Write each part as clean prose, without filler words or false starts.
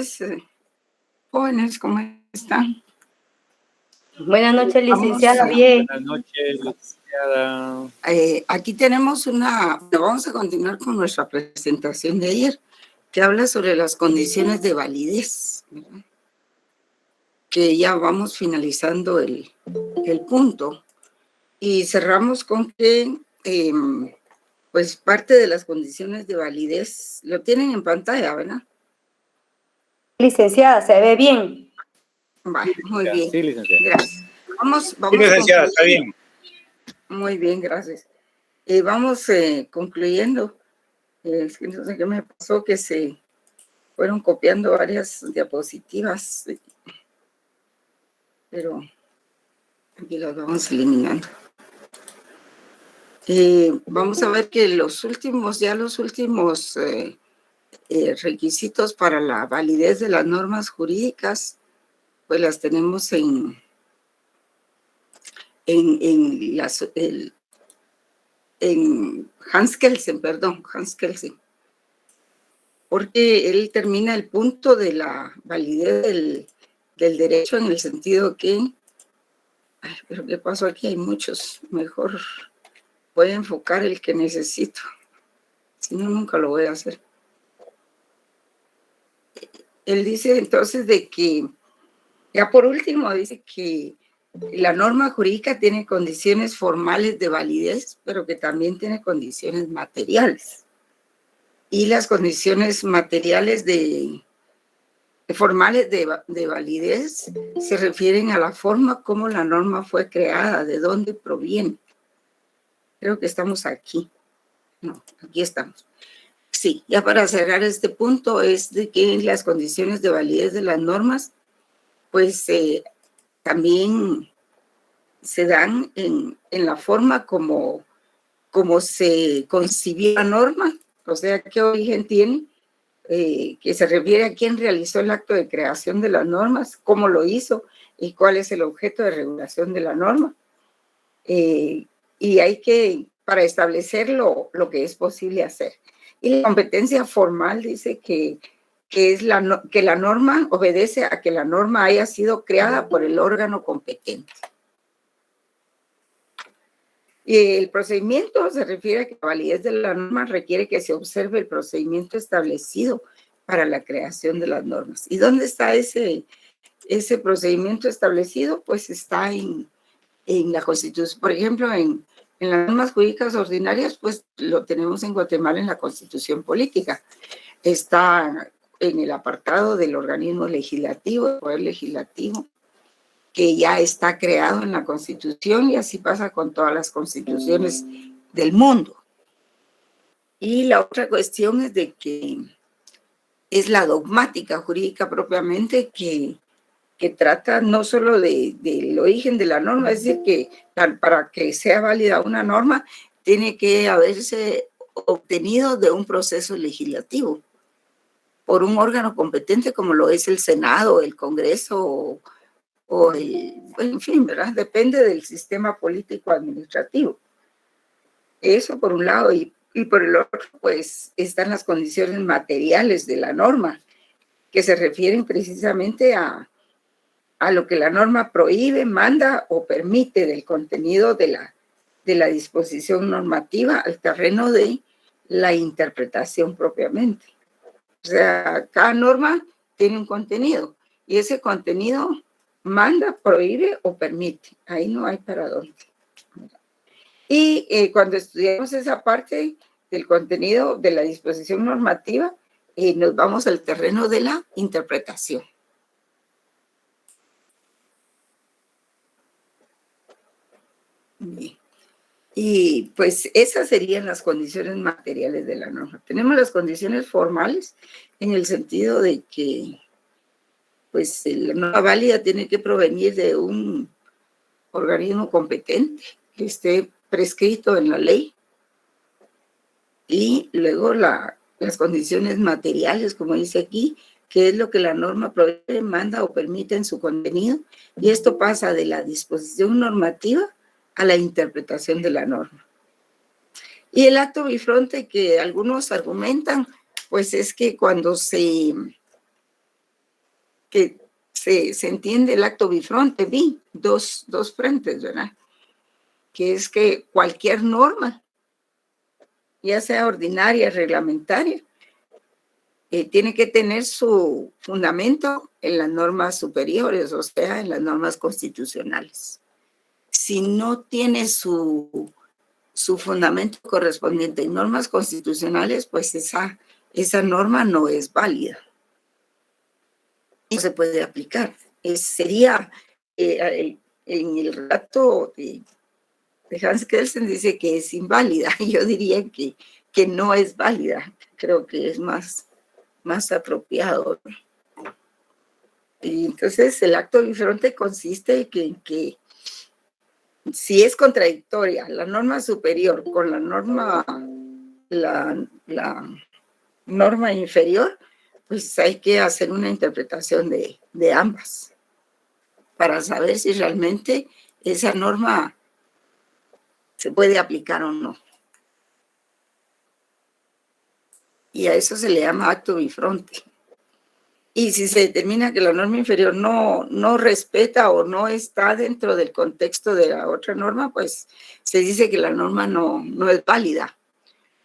noches, jóvenes, ¿cómo están? Buenas noches, licenciada. Bien. Buenas noches, licenciada. Aquí tenemos vamos a continuar con nuestra presentación de ayer, que habla sobre las condiciones de validez, ¿verdad? Que ya vamos finalizando el punto y cerramos con que pues parte de las condiciones de validez lo tienen en pantalla, ¿verdad? Licenciada, ¿se ve bien? Vale, muy bien. Sí, licenciada. Gracias. Vamos Sí, licenciada, está bien. Muy bien, gracias. Vamos concluyendo. Es que no sé qué me pasó, que se fueron copiando varias diapositivas, pero aquí las vamos eliminando. Vamos a ver que los últimos requisitos para la validez de las normas jurídicas, pues las tenemos en Hans Kelsen, porque él termina el punto de la validez del derecho en el sentido que, pero ¿qué pasó aquí? Hay muchos, mejor voy a enfocar el que necesito, si no, nunca lo voy a hacer. Él dice entonces de que, ya por último, dice que la norma jurídica tiene condiciones formales de validez, pero que también tiene condiciones materiales. Y las condiciones materiales formales de validez se refieren a la forma como la norma fue creada, de dónde proviene. Creo que estamos aquí. No, aquí estamos. Sí, ya para cerrar este punto es de que las condiciones de validez de las normas, pues también se dan en la forma como se concibió la norma, o sea, qué origen tiene, que se refiere a quién realizó el acto de creación de las normas, cómo lo hizo y cuál es el objeto de regulación de la norma. Y hay que, para establecer lo que es posible hacer. Y la competencia formal dice que la norma obedece a que la norma haya sido creada por el órgano competente. Y el procedimiento se refiere a que la validez de la norma requiere que se observe el procedimiento establecido para la creación de las normas. ¿Y dónde está ese procedimiento establecido? Pues está en la Constitución. Por ejemplo, en las normas jurídicas ordinarias, pues lo tenemos en Guatemala en la Constitución Política. Está en el apartado del organismo legislativo, el poder legislativo, que ya está creado en la Constitución, y así pasa con todas las constituciones del mundo. Y la otra cuestión es de que es la dogmática jurídica propiamente que trata no solo del origen de la norma, es decir, que para que sea válida una norma tiene que haberse obtenido de un proceso legislativo por un órgano competente como lo es el Senado, el Congreso en fin, ¿verdad? Depende del sistema político administrativo. Eso por un lado, y por el otro, pues están las condiciones materiales de la norma, que se refieren precisamente a lo que la norma prohíbe, manda o permite del contenido de la disposición normativa al terreno de la interpretación propiamente. O sea, cada norma tiene un contenido y ese contenido manda, prohíbe o permite. Ahí no hay para dónde. Y cuando estudiamos esa parte del contenido de la disposición normativa, nos vamos al terreno de la interpretación. Bien. Y pues esas serían las condiciones materiales de la norma. Tenemos las condiciones formales en el sentido de que pues la norma válida tiene que provenir de un organismo competente que esté prescrito en la ley. Y luego las condiciones materiales, como dice aquí, que es lo que la norma prohíbe, manda o permite en su contenido, y esto pasa de la disposición normativa a la interpretación de la norma. Y el acto bifronte que algunos argumentan, pues es que cuando se que se entiende el acto bifronte, dos frentes, ¿verdad? Que es que cualquier norma, ya sea ordinaria, reglamentaria, tiene que tener su fundamento en las normas superiores, o sea, en las normas constitucionales. Si no tiene su fundamento correspondiente en normas constitucionales, pues esa norma no es válida. No se puede aplicar. Sería, en el relato de Hans Kelsen dice que es inválida. Yo diría que no es válida. Creo que es más apropiado. Y entonces el acto bifronte consiste en que si es contradictoria la norma superior con la norma inferior, pues hay que hacer una interpretación de ambas para saber si realmente esa norma se puede aplicar o no. Y a eso se le llama acto bifronte. Y si se determina que la norma inferior no respeta o no está dentro del contexto de la otra norma, pues se dice que la norma no es válida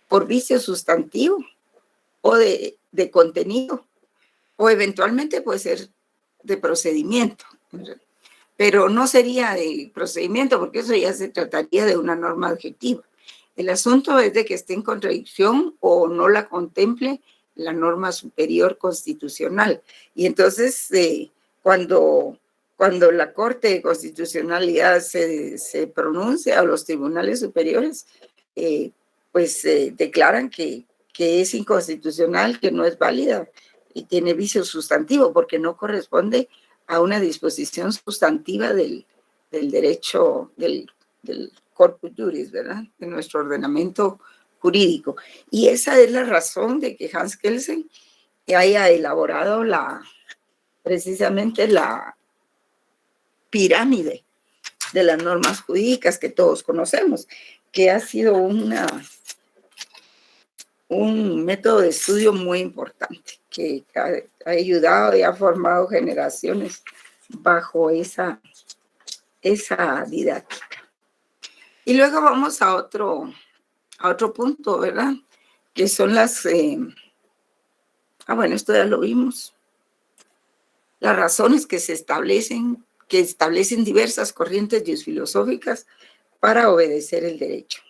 por vicio sustantivo o de contenido, o eventualmente puede ser de procedimiento, pero no sería de procedimiento porque eso ya se trataría de una norma adjetiva. El asunto es de que esté en contradicción o no la contemple la norma superior constitucional. Y entonces, cuando la Corte de Constitucionalidad se pronuncia, o los tribunales superiores, pues declaran que es inconstitucional, que no es válida y tiene vicio sustantivo porque no corresponde a una disposición sustantiva del derecho, del corpus juris, ¿verdad? De nuestro ordenamiento jurídico. Y esa es la razón de que Hans Kelsen haya elaborado precisamente la pirámide de las normas jurídicas que todos conocemos, que ha sido un método de estudio muy importante, que ha ayudado y ha formado generaciones bajo esa didáctica. Y luego vamos a otro punto, ¿verdad? Que son las... bueno, esto ya lo vimos. Las razones que establecen diversas corrientes filosóficas para obedecer el derecho.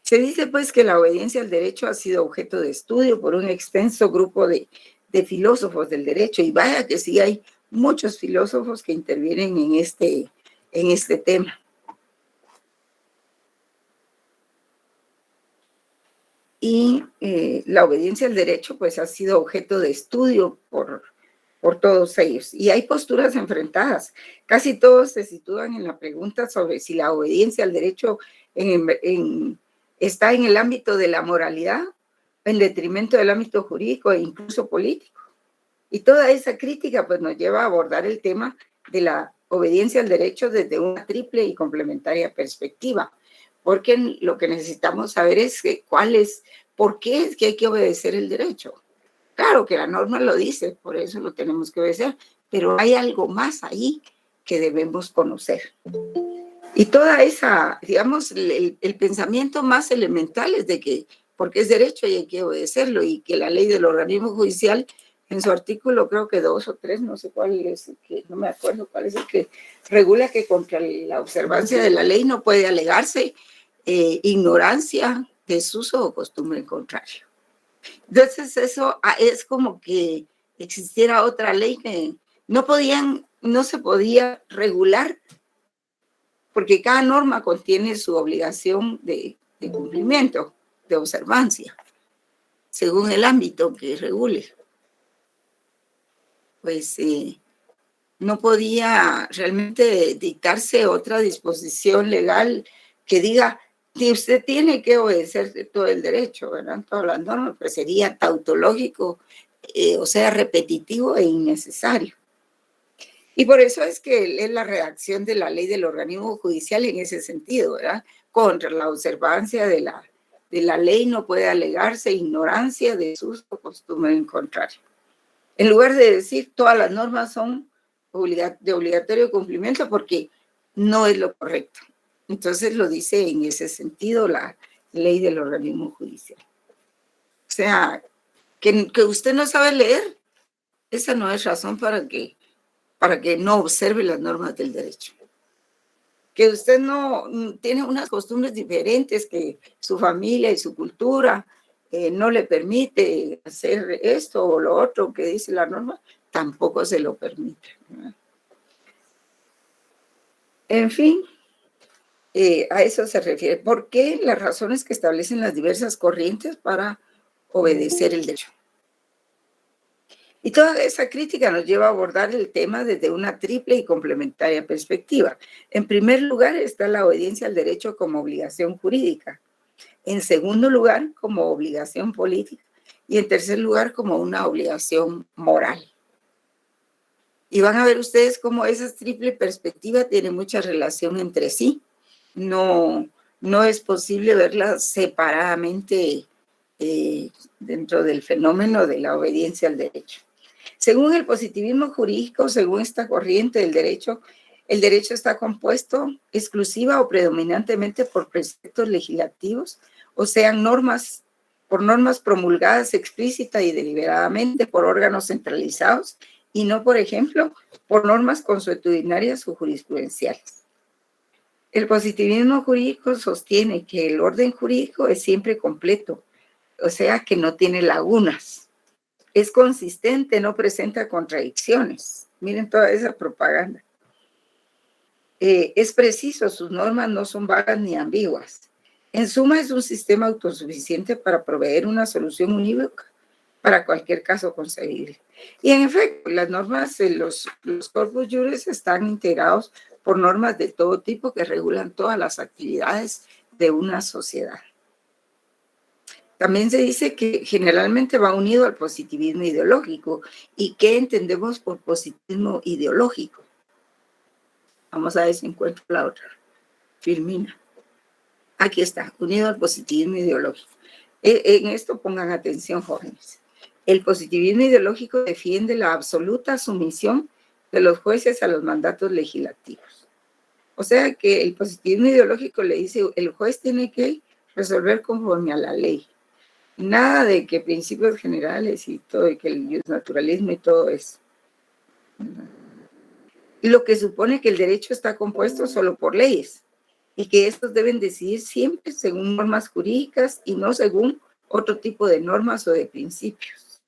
Se dice, pues, que la obediencia al derecho ha sido objeto de estudio por un extenso grupo de filósofos del derecho, y vaya que sí hay muchos filósofos que intervienen en este tema. Y la obediencia al derecho, pues, ha sido objeto de estudio por todos ellos. Y hay posturas enfrentadas. Casi todos se sitúan en la pregunta sobre si la obediencia al derecho está en el ámbito de la moralidad, en detrimento del ámbito jurídico e incluso político. Y toda esa crítica, pues, nos lleva a abordar el tema de la obediencia al derecho desde una triple y complementaria perspectiva. Porque lo que necesitamos saber es por qué es que hay que obedecer el derecho. Claro que la norma lo dice, por eso lo tenemos que obedecer, pero hay algo más ahí que debemos conocer. Y toda esa, digamos, el pensamiento más elemental es de que porque es derecho y hay que obedecerlo, y que la ley del organismo judicial, en su artículo creo que 2 o 3, no sé cuál es, no me acuerdo cuál es el que regula que contra la observancia de la ley no puede alegarse ignorancia, desuso o costumbre contrario. Entonces eso es como que existiera otra ley que no se podía regular, porque cada norma contiene su obligación de cumplimiento, de observancia, según el ámbito que regule. Pues no podía realmente dictarse otra disposición legal que diga que usted tiene que obedecer todo el derecho, ¿verdad? Todas las normas, pues sería tautológico, o sea, repetitivo e innecesario. Y por eso es que es la redacción de la ley del organismo judicial en ese sentido, ¿verdad? Contra la observancia de la ley no puede alegarse ignorancia, desuso o costumbre en contrario. En lugar de decir todas las normas son de obligatorio cumplimiento, porque no es lo correcto. Entonces lo dice en ese sentido la ley del organismo judicial. O sea, que usted no sabe leer, esa no es razón para que no observe las normas del derecho. Que usted no tiene unas costumbres diferentes, que su familia y su cultura no le permite hacer esto o lo otro que dice la norma, tampoco se lo permite, ¿verdad? En fin, a eso se refiere. ¿Por qué? Las razones que establecen las diversas corrientes para obedecer el derecho. Y toda esa crítica nos lleva a abordar el tema desde una triple y complementaria perspectiva. En primer lugar está la obediencia al derecho como obligación jurídica. En segundo lugar, como obligación política. Y en tercer lugar, como una obligación moral. Y van a ver ustedes cómo esa triple perspectiva tiene mucha relación entre sí. No es posible verla separadamente dentro del fenómeno de la obediencia al derecho. Según el positivismo jurídico, según esta corriente del derecho, el derecho está compuesto exclusiva o predominantemente por preceptos legislativos, o sean por normas promulgadas explícita y deliberadamente por órganos centralizados y no, por ejemplo, por normas consuetudinarias o jurisprudenciales. El positivismo jurídico sostiene que el orden jurídico es siempre completo, o sea, que no tiene lagunas. Es consistente, no presenta contradicciones. Miren toda esa propaganda. Es preciso, sus normas no son vagas ni ambiguas. En suma, es un sistema autosuficiente para proveer una solución unívoca para cualquier caso concebible. Y en efecto, las normas, los corpus juris están integrados por normas de todo tipo que regulan todas las actividades de una sociedad. También se dice que generalmente va unido al positivismo ideológico. ¿Y qué entendemos por positivismo ideológico? Vamos a ver si encuentro la otra. Filmina. Aquí está, unido al positivismo ideológico. En esto pongan atención, jóvenes. El positivismo ideológico defiende la absoluta sumisión de los jueces a los mandatos legislativos. O sea que el positivismo ideológico le dice, el juez tiene que resolver conforme a la ley. Nada de que principios generales y todo, y que el naturalismo y todo eso. Lo que supone que el derecho está compuesto solo por leyes y que estos deben decidir siempre según normas jurídicas y no según otro tipo de normas o de principios.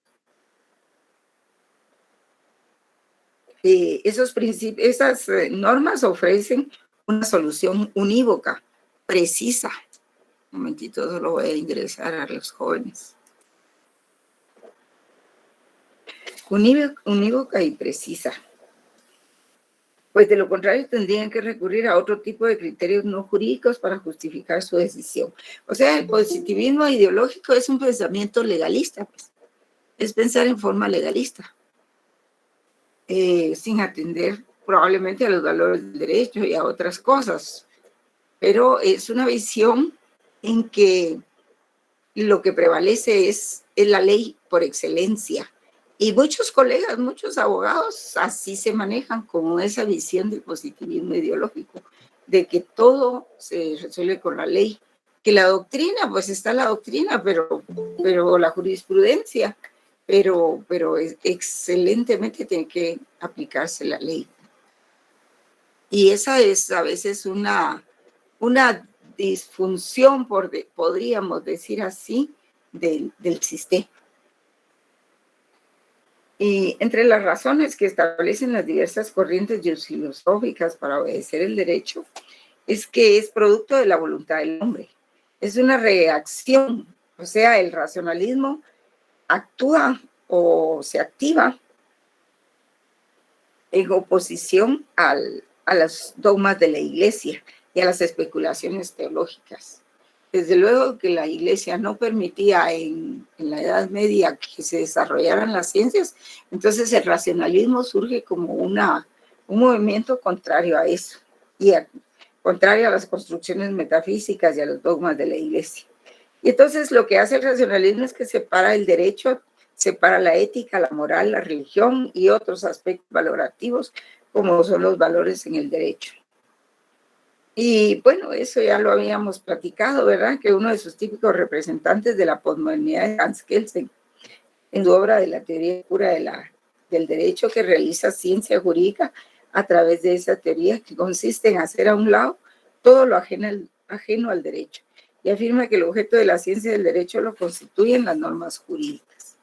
Esas normas ofrecen una solución unívoca, precisa. Un momentito, solo voy a ingresar a los jóvenes. Unívoca y precisa. Pues de lo contrario tendrían que recurrir a otro tipo de criterios no jurídicos para justificar su decisión. O sea, el positivismo ideológico es un pensamiento legalista, pues. Es pensar en forma legalista, sin atender probablemente a los valores del derecho y a otras cosas. Pero es una visión en que lo que prevalece es la ley por excelencia. Y muchos colegas, muchos abogados así se manejan con esa visión del positivismo ideológico, de que todo se resuelve con la ley. Que la doctrina, pues está la doctrina, pero la jurisprudencia, pero excelentemente tiene que aplicarse la ley. Y esa es a veces una disfunción, podríamos decir así, del sistema. Y entre las razones que establecen las diversas corrientes filosóficas para obedecer el derecho es que es producto de la voluntad del hombre. Es una reacción, o sea, el racionalismo actúa o se activa en oposición a los dogmas de la Iglesia y a las especulaciones teológicas. Desde luego que la Iglesia no permitía en la Edad Media que se desarrollaran las ciencias, entonces el racionalismo surge como un movimiento contrario a eso, y contrario a las construcciones metafísicas y a los dogmas de la Iglesia. Y entonces lo que hace el racionalismo es que separa el derecho, separa la ética, la moral, la religión y otros aspectos valorativos, como son los valores en el derecho. Y bueno, eso ya lo habíamos platicado, ¿verdad? Que uno de sus típicos representantes de la posmodernidad es Hans Kelsen, en su obra de la teoría pura del derecho, que realiza ciencia jurídica a través de esa teoría, que consiste en hacer a un lado todo lo ajeno al derecho, y afirma que el objeto de la ciencia del derecho lo constituyen las normas jurídicas.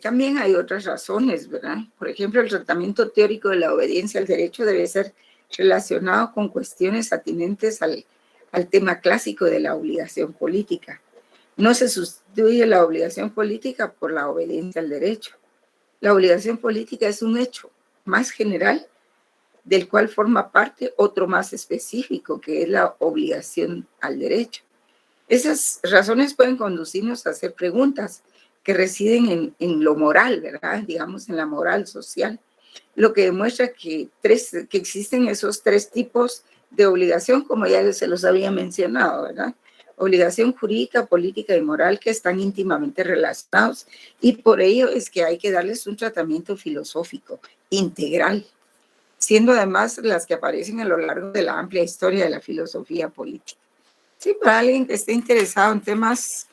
También hay otras razones, ¿verdad? Por ejemplo, el tratamiento teórico de la obediencia al derecho debe ser relacionado con cuestiones atinentes al tema clásico de la obligación política. No se sustituye la obligación política por la obediencia al derecho. La obligación política es un hecho más general del cual forma parte otro más específico, que es la obligación al derecho. Esas razones pueden conducirnos a hacer preguntas que residen en lo moral, ¿verdad? Digamos, en la moral social, lo que demuestra que existen esos tres tipos de obligación, como ya se los había mencionado, ¿verdad? Obligación jurídica, política y moral, que están íntimamente relacionados, y por ello es que hay que darles un tratamiento filosófico integral, siendo además las que aparecen a lo largo de la amplia historia de la filosofía política. Sí, para alguien que esté interesado en temas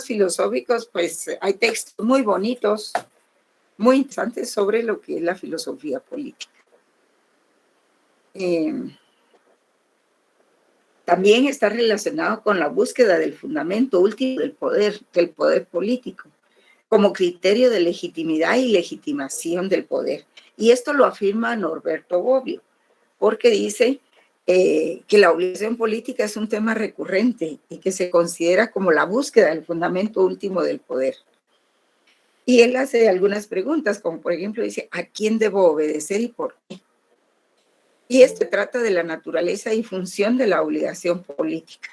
filosóficos, pues hay textos muy bonitos, muy interesantes sobre lo que es la filosofía política. También está relacionado con la búsqueda del fundamento último del poder político, como criterio de legitimidad y legitimación del poder. Y esto lo afirma Norberto Bobbio, porque dice que la obligación política es un tema recurrente y que se considera como la búsqueda del fundamento último del poder. Y él hace algunas preguntas, como por ejemplo dice, ¿a quién debo obedecer y por qué? Y esto trata de la naturaleza y función de la obligación política.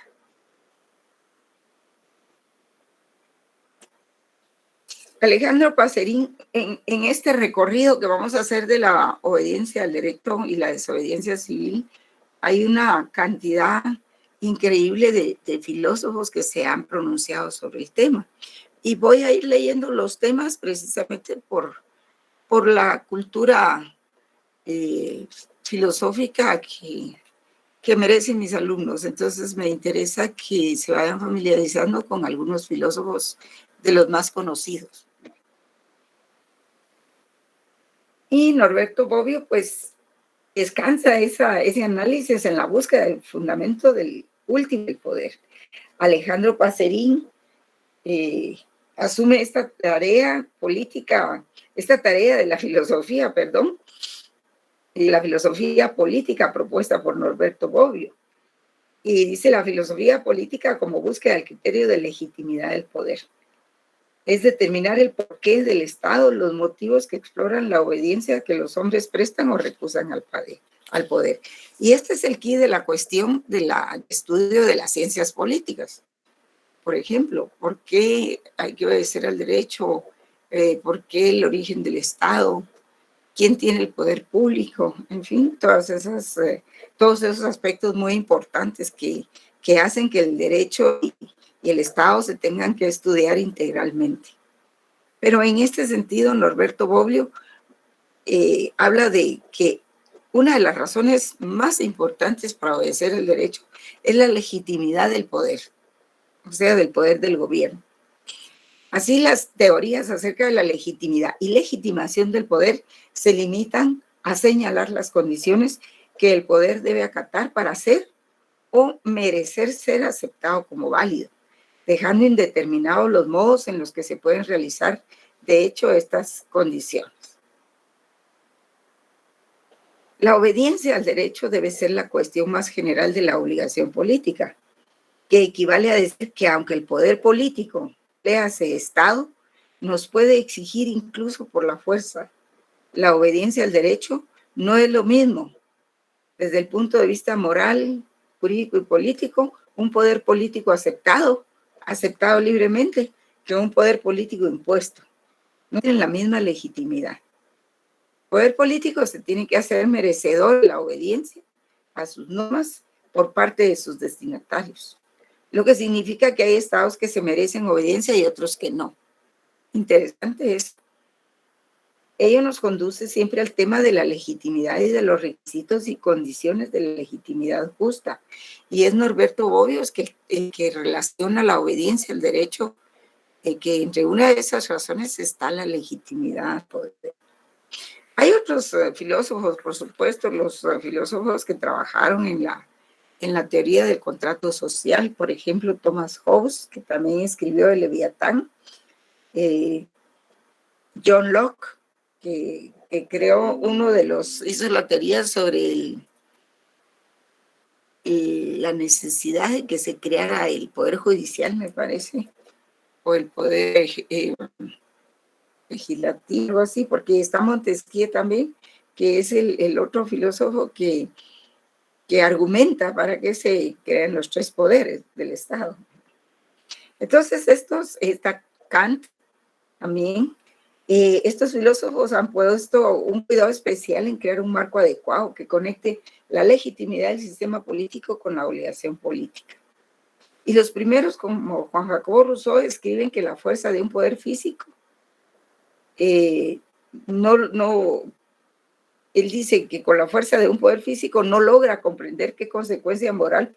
Alejandro Pacerín, en este recorrido que vamos a hacer de la obediencia al derecho y la desobediencia civil, hay una cantidad increíble de filósofos que se han pronunciado sobre el tema. Y voy a ir leyendo los temas precisamente por la cultura filosófica que merecen mis alumnos. Entonces me interesa que se vayan familiarizando con algunos filósofos de los más conocidos. Y Norberto Bobbio, pues, descansa ese análisis en la búsqueda del fundamento del último del poder. Alejandro Pacerín asume esta tarea política, esta tarea de la filosofía, y la filosofía política propuesta por Norberto Bobbio. Y dice la filosofía política como búsqueda del criterio de legitimidad del poder. Es determinar el porqué del Estado, los motivos que exploran la obediencia que los hombres prestan o recusan al poder. Y este es el quid de la cuestión del estudio de las ciencias políticas. Por ejemplo, ¿por qué hay que obedecer al derecho? ¿Por qué el origen del Estado? ¿Quién tiene el poder público? En fin, todos esos aspectos muy importantes que hacen que el derecho y el Estado se tengan que estudiar integralmente. Pero en este sentido, Norberto Bobbio habla de que una de las razones más importantes para obedecer el derecho es la legitimidad del poder, o sea, del poder del gobierno. Así, las teorías acerca de la legitimidad y legitimación del poder se limitan a señalar las condiciones que el poder debe acatar para ser o merecer ser aceptado como válido, dejando indeterminados los modos en los que se pueden realizar, de hecho, estas condiciones. La obediencia al derecho debe ser la cuestión más general de la obligación política, que equivale a decir que aunque el poder político, léase Estado, nos puede exigir incluso por la fuerza, la obediencia al derecho no es lo mismo. Desde el punto de vista moral, jurídico y político, un poder político aceptado libremente, que un poder político impuesto. No tienen la misma legitimidad. El poder político se tiene que hacer merecedor de la obediencia a sus normas por parte de sus destinatarios. lo que significa que hay estados que se merecen obediencia y otros que no. Interesante es. Ello nos conduce siempre al tema de la legitimidad y de los requisitos y condiciones de la legitimidad justa. Y es Norberto Bobbio que relaciona la obediencia al derecho, que entre una de esas razones está la legitimidad. Hay otros filósofos, por supuesto, los filósofos que trabajaron en la teoría del contrato social, por ejemplo, Thomas Hobbes, que también escribió el Leviatán, John Locke, que creó hizo la teoría sobre la necesidad de que se creara el poder judicial, me parece, o el poder legislativo, así, porque está Montesquieu también, que es el otro filósofo que argumenta para que se crean los tres poderes del Estado. Entonces, está Kant también. Estos filósofos han puesto un cuidado especial en crear un marco adecuado que conecte la legitimidad del sistema político con la obligación política. Y los primeros, como Juan Jacobo Rousseau, escriben que la fuerza de un poder físico él dice que con la fuerza de un poder físico no logra comprender qué consecuencia moral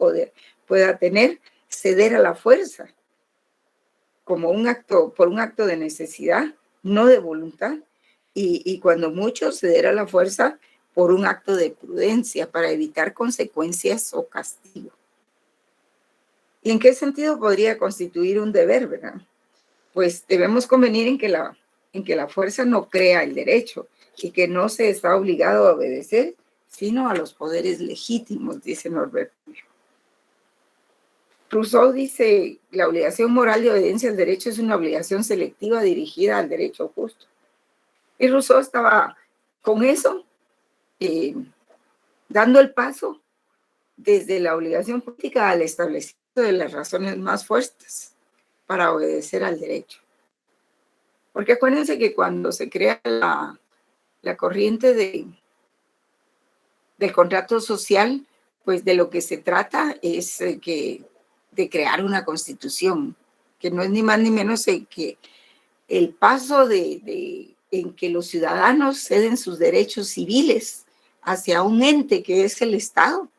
pueda tener ceder a la fuerza como por un acto de necesidad, no de voluntad, y cuando mucho ceder a la fuerza por un acto de prudencia para evitar consecuencias o castigo. ¿Y en qué sentido podría constituir un deber, verdad? Pues debemos convenir en que la fuerza no crea el derecho y que no se está obligado a obedecer, sino a los poderes legítimos, dice Norberto. Rousseau dice, la obligación moral de obediencia al derecho es una obligación selectiva dirigida al derecho justo. Y Rousseau estaba con eso, dando el paso desde la obligación política al establecimiento de las razones más fuertes para obedecer al derecho. Porque acuérdense que cuando se crea la corriente del contrato social, pues de lo que se trata es de crear una constitución, que no es ni más ni menos que el paso en que los ciudadanos ceden sus derechos civiles hacia un ente que es el Estado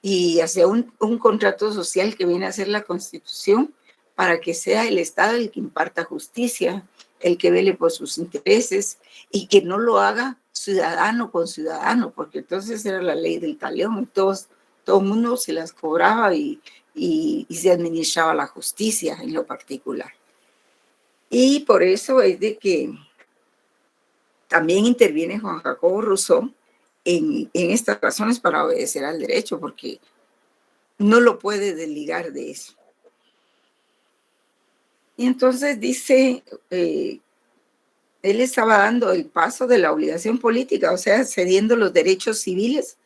y hacia un contrato social que viene a ser la Constitución, para que sea el Estado el que imparta justicia, el que vele por sus intereses y que no lo haga ciudadano con ciudadano, porque entonces era la ley del talión, todo el mundo se las cobraba y se administraba la justicia en lo particular. Y por eso es de que también interviene Juan Jacobo Rousseau en estas razones para obedecer al derecho, porque no lo puede desligar de eso. Y entonces dice, él estaba dando el paso de la obligación política, o sea, cediendo los derechos civiles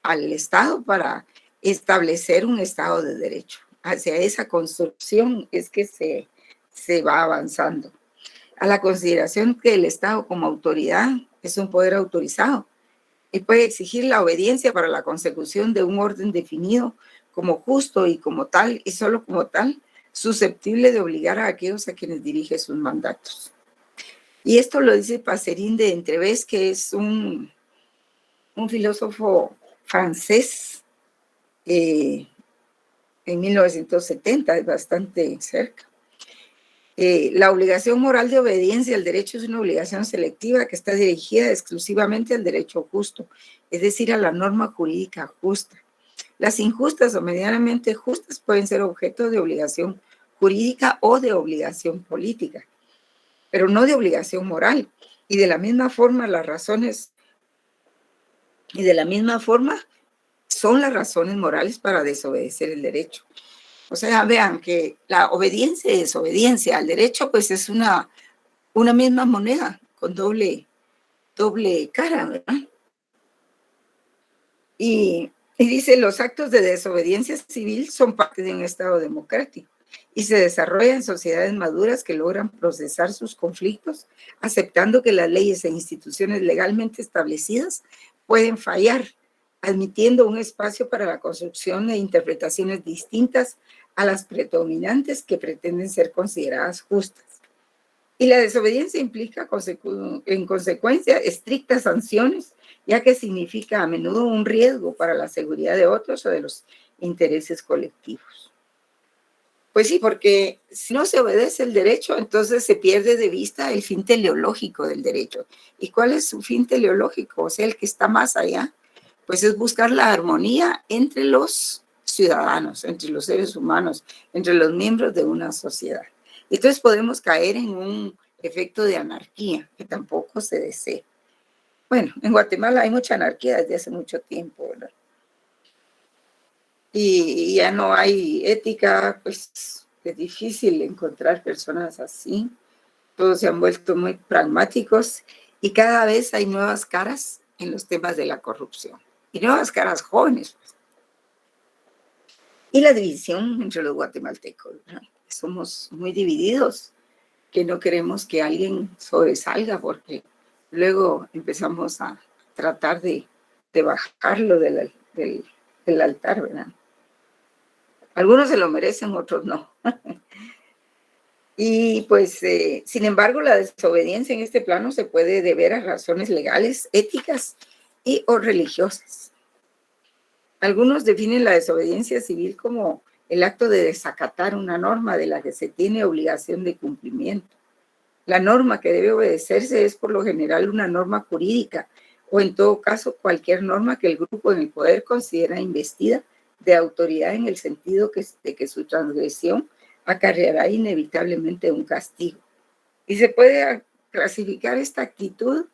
al Estado para establecer un Estado de derecho. Hacia esa construcción es que se va avanzando. A la consideración que el Estado como autoridad es un poder autorizado y puede exigir la obediencia para la consecución de un orden definido como justo y como tal, y solo como tal, susceptible de obligar a aquellos a quienes dirige sus mandatos. Y esto lo dice Passerin de Entrevés, que es un filósofo francés en 1970, es bastante cerca. La obligación moral de obediencia al derecho es una obligación selectiva que está dirigida exclusivamente al derecho justo, es decir, a la norma jurídica justa. Las injustas o medianamente justas pueden ser objeto de obligación jurídica o de obligación política, pero no de obligación moral. Y de la misma forma, son las razones morales para desobedecer el derecho. O sea, vean que la obediencia es obediencia al derecho, pues es una misma moneda con doble cara, ¿verdad? Y dice, los actos de desobediencia civil son parte de un Estado democrático y se desarrollan en sociedades maduras que logran procesar sus conflictos, aceptando que las leyes e instituciones legalmente establecidas pueden fallar, admitiendo un espacio para la construcción de interpretaciones distintas a las predominantes que pretenden ser consideradas justas. Y la desobediencia implica, en consecuencia, estrictas sanciones, ya que significa a menudo un riesgo para la seguridad de otros o de los intereses colectivos. Pues sí, porque si no se obedece el derecho, entonces se pierde de vista el fin teleológico del derecho. ¿Y cuál es su fin teleológico? O sea, el que está más allá, pues es buscar la armonía entre los ciudadanos, entre los seres humanos, entre los miembros de una sociedad. Entonces podemos caer en un efecto de anarquía que tampoco se desea. Bueno, en Guatemala hay mucha anarquía desde hace mucho tiempo, ¿verdad? Y ya no hay ética, pues es difícil encontrar personas así. Todos se han vuelto muy pragmáticos y cada vez hay nuevas caras en los temas de la corrupción. Y nuevas caras jóvenes. Pues. Y la división entre los guatemaltecos, ¿verdad? Somos muy divididos, que no queremos que alguien sobresalga porque luego empezamos a tratar de bajarlo del altar, ¿verdad? Algunos se lo merecen, otros no. Y pues, sin embargo, la desobediencia en este plano se puede deber a razones legales, éticas y o religiosas. Algunos definen la desobediencia civil como el acto de desacatar una norma de la que se tiene obligación de cumplimiento. La norma que debe obedecerse es por lo general una norma jurídica o en todo caso cualquier norma que el grupo en el poder considera investida de autoridad en el sentido de que su transgresión acarreará inevitablemente un castigo. Y se puede clasificar esta actitud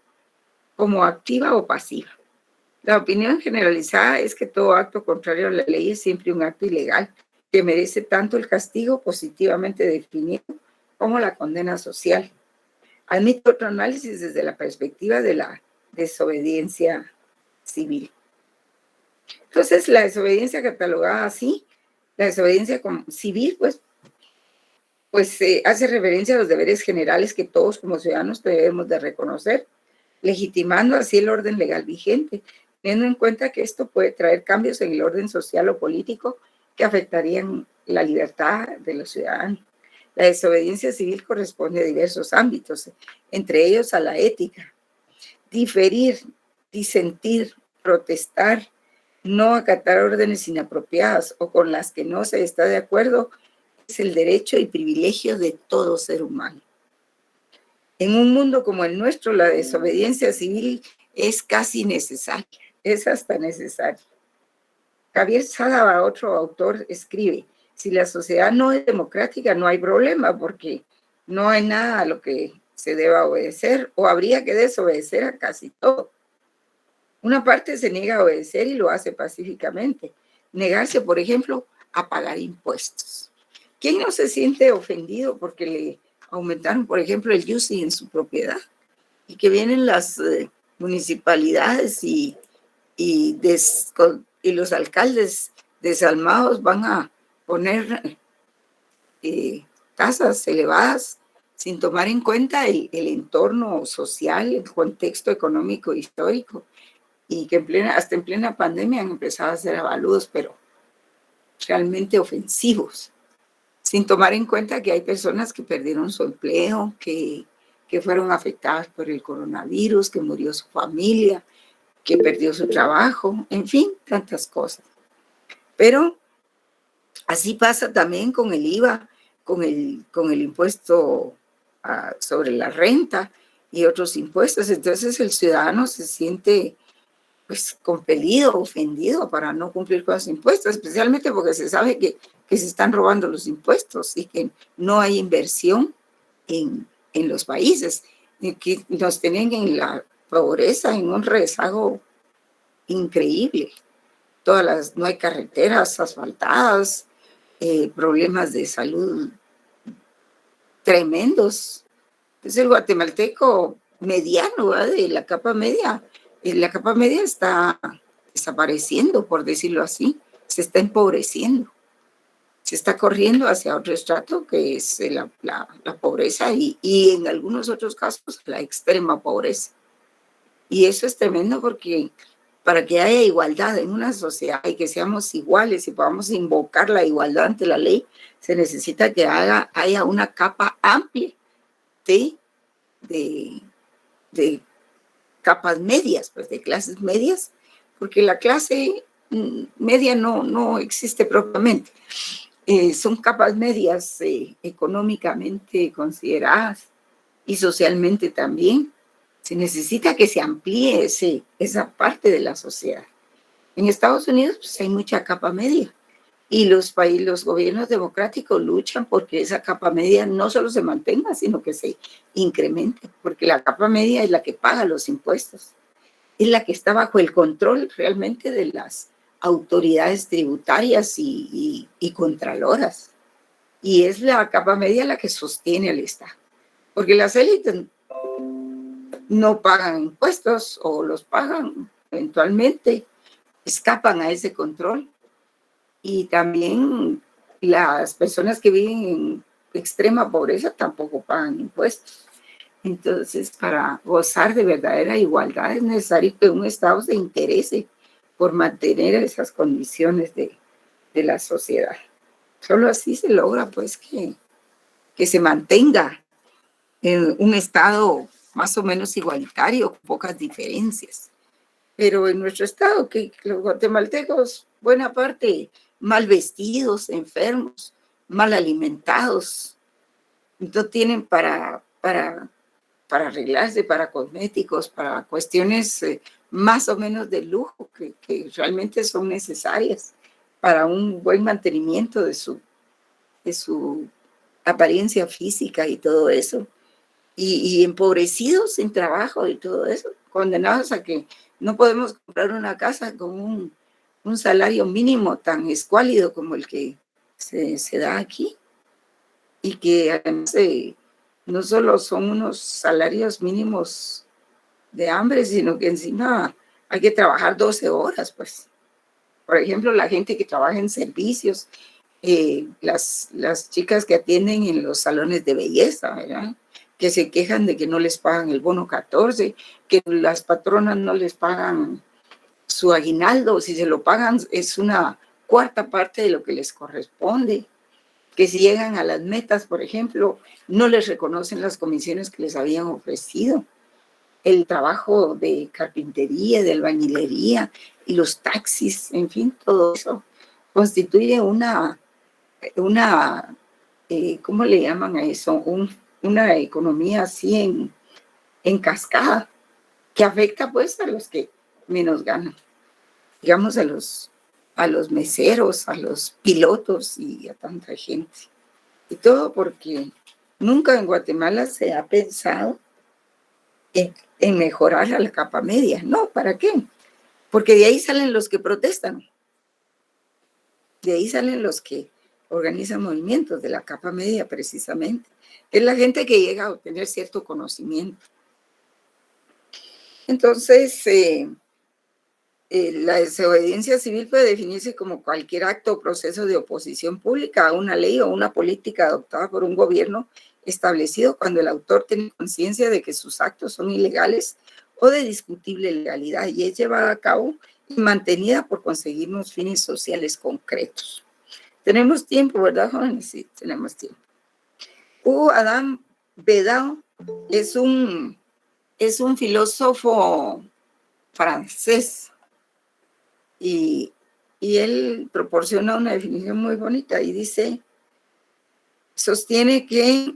como activa o pasiva. La opinión generalizada es que todo acto contrario a la ley es siempre un acto ilegal que merece tanto el castigo positivamente definido como la condena social. Admite otro análisis desde la perspectiva de la desobediencia civil. Entonces, la desobediencia catalogada así, la desobediencia civil, pues hace referencia a los deberes generales que todos como ciudadanos debemos de reconocer, legitimando así el orden legal vigente, teniendo en cuenta que esto puede traer cambios en el orden social o político que afectarían la libertad de los ciudadanos. La desobediencia civil corresponde a diversos ámbitos, entre ellos a la ética. Diferir, disentir, protestar, no acatar órdenes inapropiadas o con las que no se está de acuerdo es el derecho y privilegio de todo ser humano. En un mundo como el nuestro, la desobediencia civil es casi necesaria, es hasta necesaria. Javier Sádava, otro autor, escribe: si la sociedad no es democrática, no hay problema, porque no hay nada a lo que se deba obedecer, o habría que desobedecer a casi todo. Una parte se niega a obedecer y lo hace pacíficamente. Negarse, por ejemplo, a pagar impuestos. ¿Quién no se siente ofendido porque le aumentaron, por ejemplo, el IUSI en su propiedad? Y que vienen las municipalidades y los alcaldes desalmados van a poner tasas elevadas sin tomar en cuenta el entorno social, el contexto económico histórico, y que hasta en plena pandemia han empezado a hacer avalúos, pero realmente ofensivos, sin tomar en cuenta que hay personas que perdieron su empleo, que fueron afectadas por el coronavirus, que murió su familia, que perdió su trabajo, en fin, tantas cosas. Pero así pasa también con el IVA, con el impuesto sobre la renta y otros impuestos. Entonces el ciudadano se siente pues compelido, ofendido para no cumplir con los impuestos, especialmente porque se sabe que se están robando los impuestos y que no hay inversión en los países, y que nos tienen en la pobreza, en un rezago increíble. No hay carreteras asfaltadas, problemas de salud tremendos. Es el guatemalteco mediano, ¿verdad? De la capa media está desapareciendo, por decirlo así, se está empobreciendo, se está corriendo hacia otro estrato que es la pobreza y en algunos otros casos la extrema pobreza. Y eso es tremendo porque para que haya igualdad en una sociedad y que seamos iguales y podamos invocar la igualdad ante la ley, se necesita que haya una capa amplia de, de, de capas medias, pues de clases medias, porque la clase media no existe propiamente. Son capas medias económicamente consideradas y socialmente también. Se necesita que se amplíe esa parte de la sociedad. En Estados Unidos pues, hay mucha capa media y los gobiernos democráticos luchan porque esa capa media no solo se mantenga, sino que se incremente, porque la capa media es la que paga los impuestos, es la que está bajo el control realmente de las autoridades tributarias y contraloras. Y es la capa media la que sostiene al Estado, porque las élites no pagan impuestos o los pagan eventualmente, escapan a ese control. Y también las personas que viven en extrema pobreza tampoco pagan impuestos. Entonces, para gozar de verdadera igualdad es necesario que un Estado se interese por mantener esas condiciones de la sociedad. Solo así se logra, pues, que se mantenga en un Estado más o menos igualitario, con pocas diferencias. Pero en nuestro Estado, que los guatemaltecos, buena parte, mal vestidos, enfermos, mal alimentados, no tienen para arreglarse, para cosméticos, para cuestiones más o menos de lujo que realmente son necesarias para un buen mantenimiento de su apariencia física y todo eso. Y empobrecidos sin trabajo y todo eso, condenados a que no podemos comprar una casa con un salario mínimo tan escuálido como el que se da aquí, y que además no solo son unos salarios mínimos de hambre, sino que encima hay que trabajar 12 horas, pues. Por ejemplo, la gente que trabaja en servicios, las chicas que atienden en los salones de belleza, ¿verdad?, que se quejan de que no les pagan el bono 14, que las patronas no les pagan su aguinaldo, si se lo pagan es una cuarta parte de lo que les corresponde, que si llegan a las metas, por ejemplo, no les reconocen las comisiones que les habían ofrecido. El trabajo de carpintería, de albañilería y los taxis, en fin, todo eso constituye una ¿cómo le llaman a eso? Una economía así en cascada, que afecta pues a los que menos ganan, digamos a los meseros, a los pilotos y a tanta gente. Y todo porque nunca en Guatemala se ha pensado en mejorar a la capa media. No, ¿para qué? Porque de ahí salen los que protestan, de ahí salen los que organizan movimientos de la capa media precisamente. Es la gente que llega a obtener cierto conocimiento. Entonces, la desobediencia civil puede definirse como cualquier acto o proceso de oposición pública a una ley o una política adoptada por un gobierno establecido cuando el autor tiene conciencia de que sus actos son ilegales o de discutible legalidad y es llevada a cabo y mantenida por conseguir unos fines sociales concretos. Tenemos tiempo, ¿verdad, jóvenes? Sí, tenemos tiempo. Adam Bedau es un filósofo francés y él proporciona una definición muy bonita y dice, sostiene que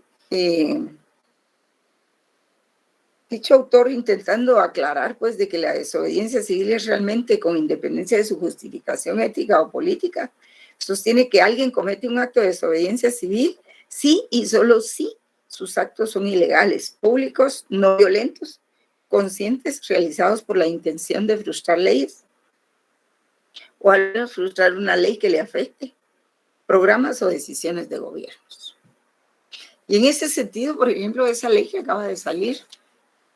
dicho autor, intentando aclarar pues de que la desobediencia civil es realmente con independencia de su justificación ética o política, sostiene que alguien comete un acto de desobediencia civil sí y solo si sus actos son ilegales, públicos, no violentos, conscientes, realizados por la intención de frustrar leyes o al menos frustrar una ley que le afecte, programas o decisiones de gobiernos. Y en ese sentido, por ejemplo, esa ley que acaba de salir,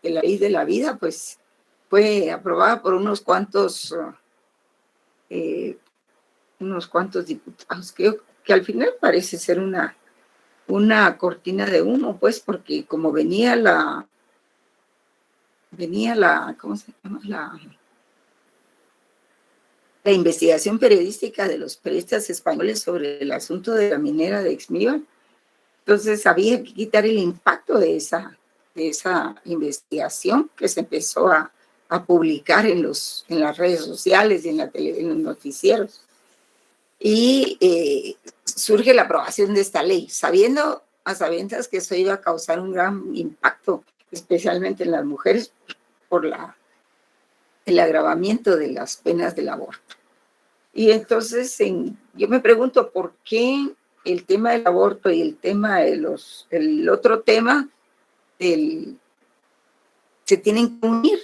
de la ley de la vida, pues fue aprobada por unos cuantos diputados, que al final parece ser una cortina de humo, pues, porque como venía la, ¿cómo se llama? la investigación periodística de los periodistas españoles sobre el asunto de la minera de Exmíbal. Entonces había que quitar el impacto de esa investigación que se empezó a publicar en las redes sociales y en los noticieros. Y surge la aprobación de esta ley, sabiendo a sabiendas que eso iba a causar un gran impacto, especialmente en las mujeres, por el agravamiento de las penas del aborto. Y entonces yo me pregunto por qué el tema del aborto y el tema de el otro tema se tienen que unir.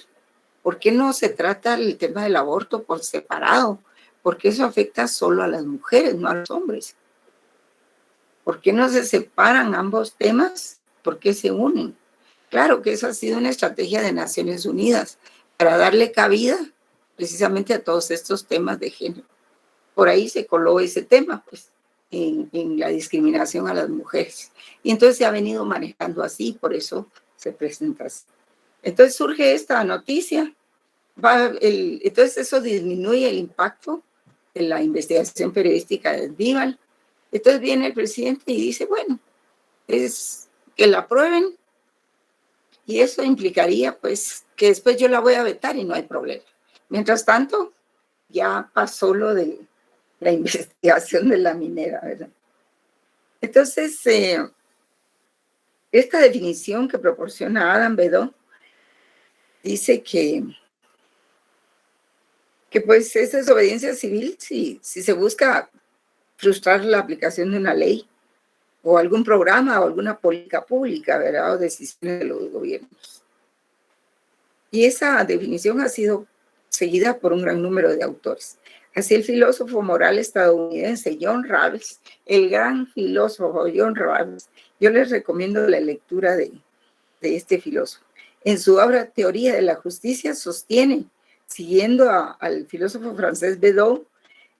¿Por qué no se trata el tema del aborto por separado? Porque eso afecta solo a las mujeres, no a los hombres. ¿Por qué no se separan ambos temas? ¿Por qué se unen? Claro que esa ha sido una estrategia de Naciones Unidas para darle cabida precisamente a todos estos temas de género. Por ahí se coló ese tema, pues, en la discriminación a las mujeres. Y entonces se ha venido manejando así, por eso se presenta así. Entonces surge esta noticia, entonces eso disminuye el impacto de la investigación periodística de Exmíbal. Entonces viene el presidente y dice, bueno, es que la aprueben y eso implicaría pues que después yo la voy a vetar y no hay problema. Mientras tanto, ya pasó lo de la investigación de la minera, ¿verdad? Entonces, esta definición que proporciona Adam Bedó dice que pues es desobediencia civil si se busca frustrar la aplicación de una ley o algún programa o alguna política pública, ¿verdad? O decisiones de los gobiernos. Y esa definición ha sido seguida por un gran número de autores. Así el filósofo moral estadounidense John Rawls, el gran filósofo John Rawls, yo les recomiendo la lectura de este filósofo. En su obra Teoría de la Justicia sostiene, siguiendo al filósofo francés Bedó,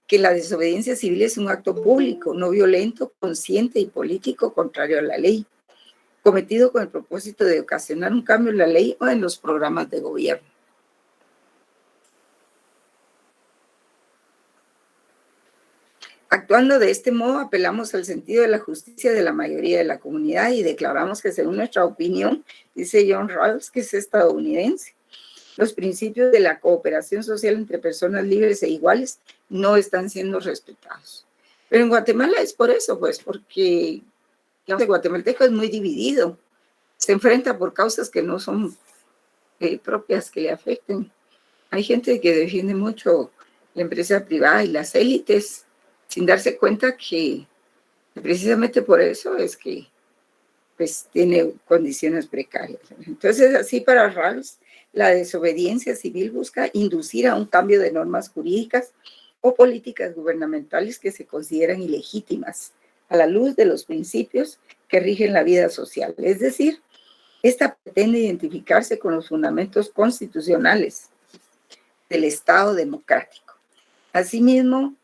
que la desobediencia civil es un acto público, no violento, consciente y político contrario a la ley, cometido con el propósito de ocasionar un cambio en la ley o en los programas de gobierno. Actuando de este modo, apelamos al sentido de la justicia de la mayoría de la comunidad y declaramos que, según nuestra opinión, dice John Rawls, que es estadounidense, los principios de la cooperación social entre personas libres e iguales no están siendo respetados. Pero en Guatemala es por eso, pues, porque el guatemalteco es muy dividido, se enfrenta por causas que no son propias que le afecten. Hay gente que defiende mucho la empresa privada y las élites, sin darse cuenta que precisamente por eso es que pues tiene condiciones precarias. Entonces, así para Rawls, la desobediencia civil busca inducir a un cambio de normas jurídicas o políticas gubernamentales que se consideran ilegítimas a la luz de los principios que rigen la vida social. Es decir, esta pretende identificarse con los fundamentos constitucionales del Estado democrático. Asimismo,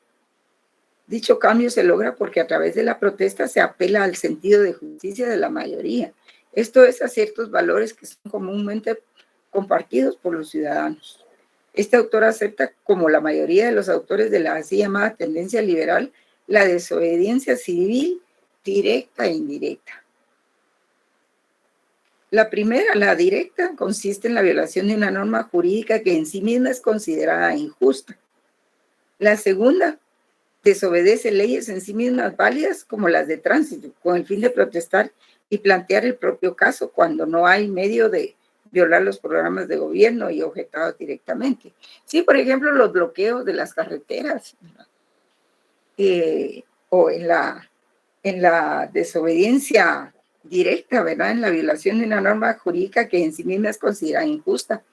dicho cambio se logra porque a través de la protesta se apela al sentido de justicia de la mayoría. Esto es a ciertos valores que son comúnmente compartidos por los ciudadanos. Este autor acepta, como la mayoría de los autores de la así llamada tendencia liberal, la desobediencia civil directa e indirecta. La primera, la directa, consiste en la violación de una norma jurídica que en sí misma es considerada injusta. La segunda, desobedece leyes en sí mismas válidas como las de tránsito, con el fin de protestar y plantear el propio caso cuando no hay medio de violar los programas de gobierno y objetados directamente. Sí, por ejemplo, los bloqueos de las carreteras o en la desobediencia directa, ¿verdad? En la violación de una norma jurídica que en sí misma es considerada injusta.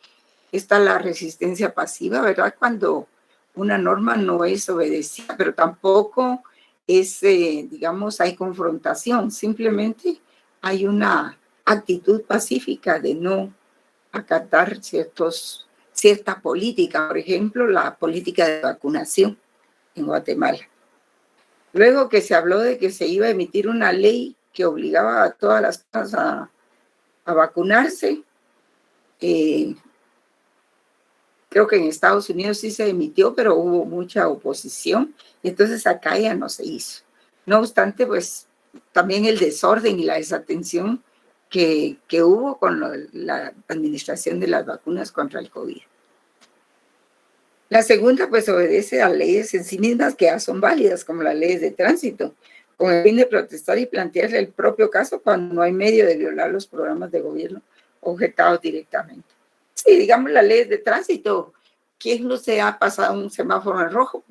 Está la resistencia pasiva, ¿verdad? Cuando una norma no es obedecida, pero tampoco es, digamos, hay confrontación, simplemente hay una actitud pacífica de no acatar cierta política, por ejemplo, la política de vacunación en Guatemala. Luego que se habló de que se iba a emitir una ley que obligaba a todas las personas a vacunarse, creo Creo que en Estados Unidos sí se emitió, pero hubo mucha oposición y entonces acá ya no se hizo. No obstante, pues también el desorden y la desatención que hubo con la administración de las vacunas contra el COVID. La segunda, pues obedece a leyes en sí mismas que ya son válidas, como las leyes de tránsito, con el fin de protestar y plantear el propio caso cuando no hay medio de violar los programas de gobierno objetados directamente. Sí, digamos las leyes de tránsito. ¿Quién no se ha pasado un semáforo en rojo?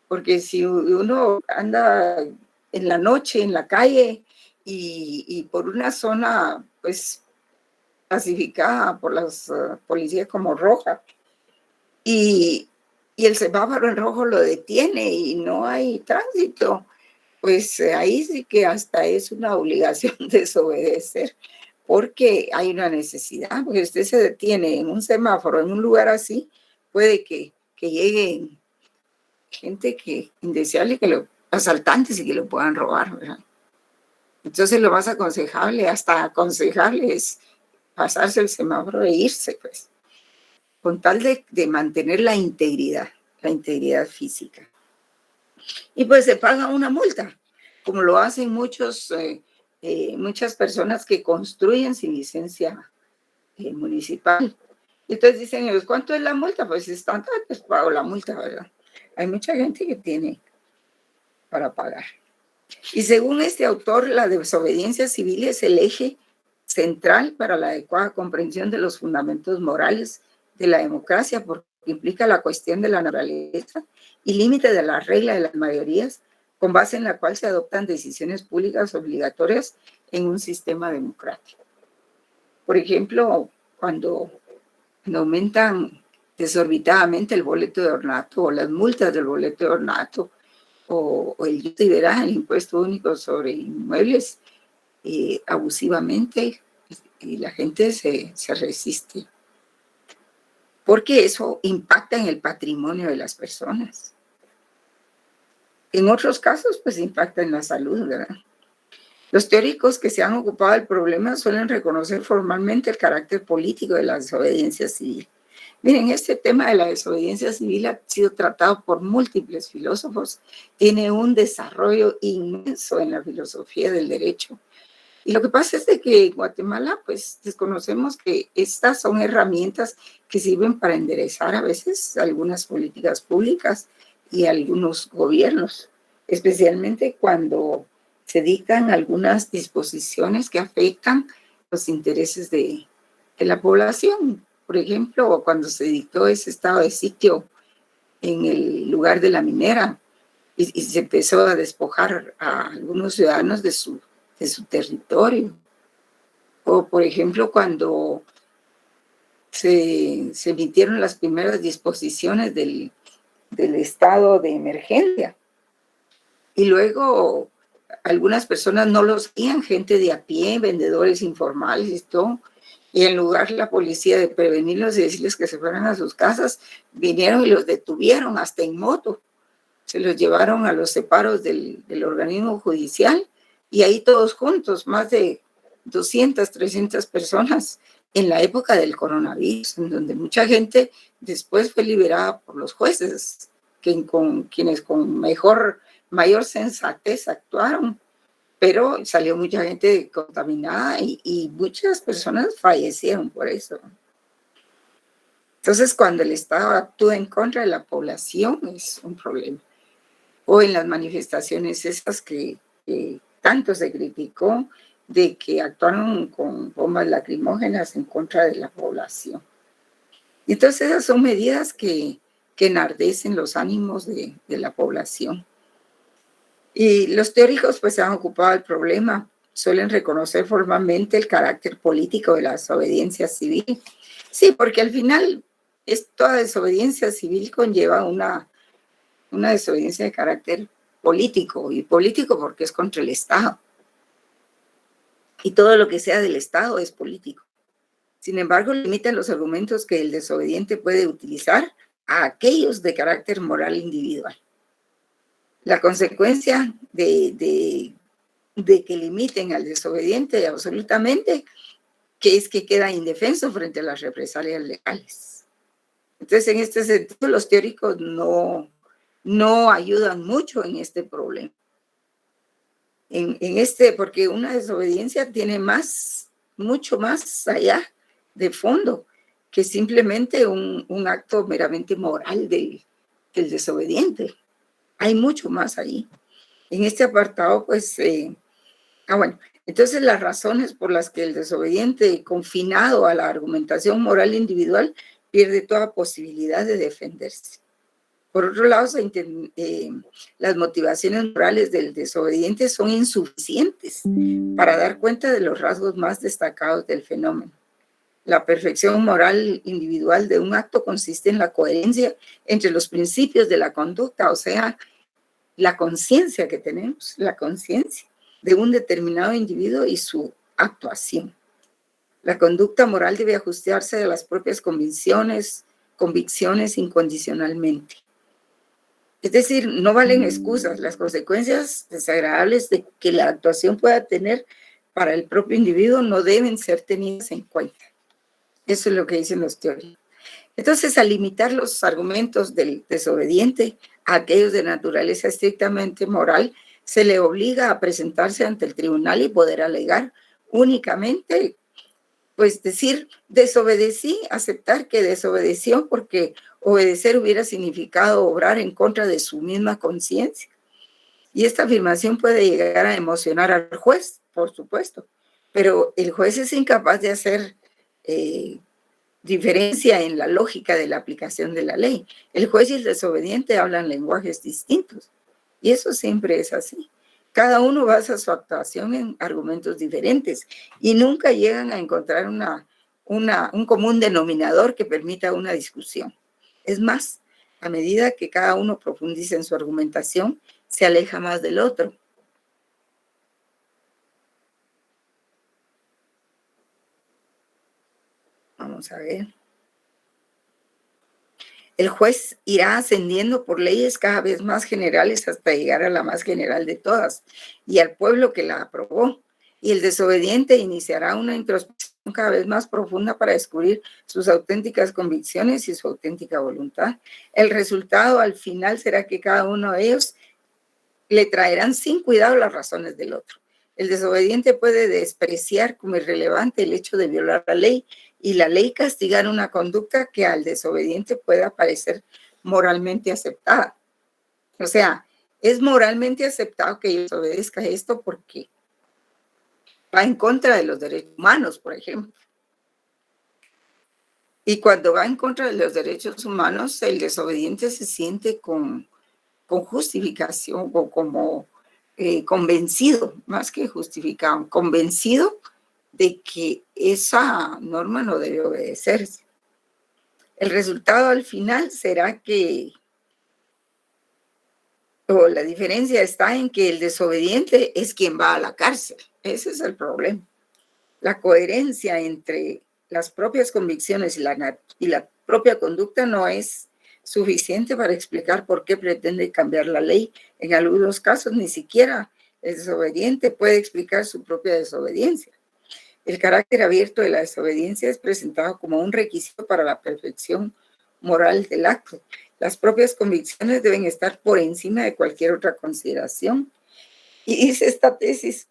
Porque si uno anda en la noche en la calle y por una zona, pues, clasificada por las policías como roja, y el semáforo en rojo lo detiene y no hay tránsito, pues ahí sí que hasta es una obligación desobedecer, porque hay una necesidad, porque usted se detiene en un semáforo, en un lugar así, puede que llegue gente que indeseable, asaltantes y que lo puedan robar, ¿verdad? Entonces lo más aconsejable, hasta aconsejable, es pasarse el semáforo e irse, pues, con tal de mantener la integridad física. Y pues se paga una multa, como lo hacen muchas personas que construyen sin licencia municipal. Y entonces dicen ellos, ¿cuánto es la multa? Pues si están, pues pago la multa, ¿verdad? Hay mucha gente que tiene para pagar. Y según este autor, la desobediencia civil es el eje central para la adecuada comprensión de los fundamentos morales de la democracia, porque implica la cuestión de la naturaleza y límite de la regla de las mayorías, con base en la cual se adoptan decisiones públicas obligatorias en un sistema democrático. Por ejemplo, cuando aumentan desorbitadamente el boleto de ornato o las multas del boleto de ornato o el el impuesto único sobre inmuebles abusivamente, y la gente se resiste, porque eso impacta en el patrimonio de las personas. En otros casos, pues impacta en la salud, ¿verdad? Los teóricos que se han ocupado del problema suelen reconocer formalmente el carácter político de la desobediencia civil. Miren, este tema de la desobediencia civil ha sido tratado por múltiples filósofos, tiene un desarrollo inmenso en la filosofía del derecho. Y lo que pasa es de que en Guatemala, pues, desconocemos que estas son herramientas que sirven para enderezar a veces algunas políticas públicas y algunos gobiernos, especialmente cuando se dictan algunas disposiciones que afectan los intereses de la población. Por ejemplo, cuando se dictó ese estado de sitio en el lugar de la minera y se empezó a despojar a algunos ciudadanos de su territorio. O, por ejemplo, cuando se emitieron las primeras disposiciones del estado de emergencia. Y luego algunas personas no lo seguían, gente de a pie, vendedores informales y todo. Y en lugar la policía de prevenirlos y decirles que se fueran a sus casas, vinieron y los detuvieron hasta en moto. Se los llevaron a los separos del organismo judicial y ahí todos juntos, más de 200, 300 personas en la época del coronavirus, en donde mucha gente después fue liberada por los jueces, quienes con mayor sensatez actuaron, pero salió mucha gente contaminada y muchas personas fallecieron por eso. Entonces, cuando el Estado actúa en contra de la población, es un problema. O en las manifestaciones esas que tanto se criticó, de que actuaron con bombas lacrimógenas en contra de la población. Y entonces esas son medidas que enardecen los ánimos de la población. Y los teóricos pues se han ocupado del problema, suelen reconocer formalmente el carácter político de la desobediencia civil. Sí, porque al final toda desobediencia civil conlleva una desobediencia de carácter político, y político porque es contra el Estado. Y todo lo que sea del Estado es político. Sin embargo, limitan los argumentos que el desobediente puede utilizar a aquellos de carácter moral individual. La consecuencia de que limiten al desobediente absolutamente, que es que queda indefenso frente a las represalias legales. Entonces, en este sentido, los teóricos no ayudan mucho en este problema. Porque una desobediencia tiene mucho más allá de fondo que simplemente un acto meramente moral del desobediente. Hay mucho más ahí. En este apartado, pues, bueno, entonces las razones por las que el desobediente, confinado a la argumentación moral individual, pierde toda posibilidad de defenderse. Por otro lado, las motivaciones morales del desobediente son insuficientes para dar cuenta de los rasgos más destacados del fenómeno. La perfección moral individual de un acto consiste en la coherencia entre los principios de la conducta, o sea, la conciencia que tenemos, la conciencia de un determinado individuo y su actuación. La conducta moral debe ajustarse a las propias convicciones incondicionalmente. Es decir, no valen excusas. Las consecuencias desagradables de que la actuación pueda tener para el propio individuo no deben ser tenidas en cuenta. Eso es lo que dicen los teóricos. Entonces, al limitar los argumentos del desobediente a aquellos de naturaleza estrictamente moral, se le obliga a presentarse ante el tribunal y poder alegar únicamente, pues decir, desobedecí, aceptar que desobedeció porque obedecer hubiera significado obrar en contra de su misma conciencia. Y esta afirmación puede llegar a emocionar al juez, por supuesto, pero el juez es incapaz de hacer diferencia en la lógica de la aplicación de la ley. El juez y el desobediente hablan lenguajes distintos, y eso siempre es así. Cada uno basa su actuación en argumentos diferentes y nunca llegan a encontrar un común denominador que permita una discusión. Es más, a medida que cada uno profundiza en su argumentación, se aleja más del otro. Vamos a ver. El juez irá ascendiendo por leyes cada vez más generales hasta llegar a la más general de todas y al pueblo que la aprobó. Y el desobediente iniciará una introspección cada vez más profunda para descubrir sus auténticas convicciones y su auténtica voluntad. El resultado al final será que cada uno de ellos le traerán sin cuidado las razones del otro. El desobediente puede despreciar como irrelevante el hecho de violar la ley y la ley castigar una conducta que al desobediente pueda parecer moralmente aceptada. O sea, es moralmente aceptado que yo desobedezca esto porque va en contra de los derechos humanos, por ejemplo. Y cuando va en contra de los derechos humanos, el desobediente se siente con justificación o como convencido, más que justificado, convencido de que esa norma no debe obedecerse. El resultado al final será la diferencia está en que el desobediente es quien va a la cárcel. Ese es el problema. La coherencia entre las propias convicciones y la propia conducta no es suficiente para explicar por qué pretende cambiar la ley. En algunos casos ni siquiera el desobediente puede explicar su propia desobediencia. El carácter abierto de la desobediencia es presentado como un requisito para la perfección moral del acto. Las propias convicciones deben estar por encima de cualquier otra consideración. Y dice esta tesis,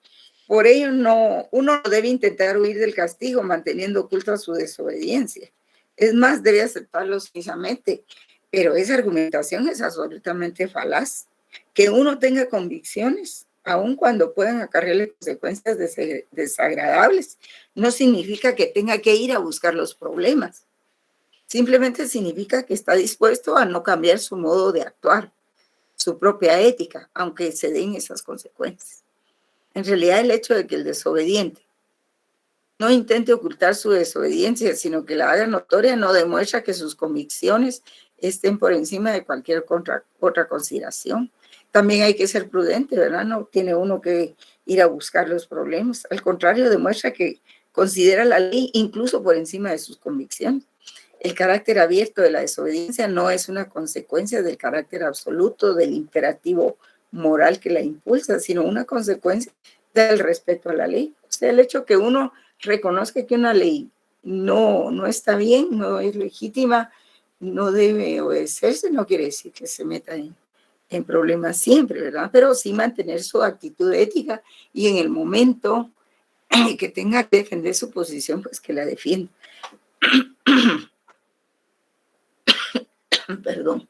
por ello uno no debe intentar huir del castigo manteniendo oculta su desobediencia. Es más, debe aceptarlo sumisamente. Pero esa argumentación es absolutamente falaz. Que uno tenga convicciones, aun cuando puedan acarrearle consecuencias desagradables, no significa que tenga que ir a buscar los problemas. Simplemente significa que está dispuesto a no cambiar su modo de actuar, su propia ética, aunque se den esas consecuencias. En realidad, el hecho de que el desobediente no intente ocultar su desobediencia, sino que la haga notoria, no demuestra que sus convicciones estén por encima de cualquier otra consideración. También hay que ser prudente, ¿verdad? No tiene uno que ir a buscar los problemas. Al contrario, demuestra que considera la ley incluso por encima de sus convicciones. El carácter abierto de la desobediencia no es una consecuencia del carácter absoluto del imperativo moral que la impulsa, sino una consecuencia del respeto a la ley. O sea, el hecho que uno reconozca que una ley no está bien, no es legítima, no debe obedecerse, no quiere decir que se meta en problemas siempre, ¿verdad? Pero sí mantener su actitud ética y en el momento que tenga que defender su posición, pues que la defienda. Perdón.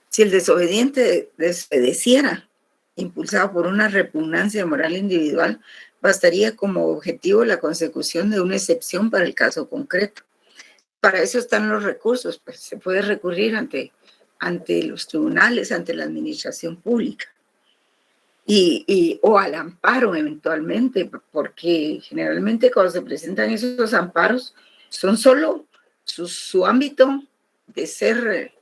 Si el desobediente desobedeciera, impulsado por una repugnancia moral individual, bastaría como objetivo la consecución de una excepción para el caso concreto. Para eso están los recursos, pues se puede recurrir ante los tribunales, ante la administración pública o al amparo eventualmente, porque generalmente cuando se presentan esos amparos son solo su ámbito de ser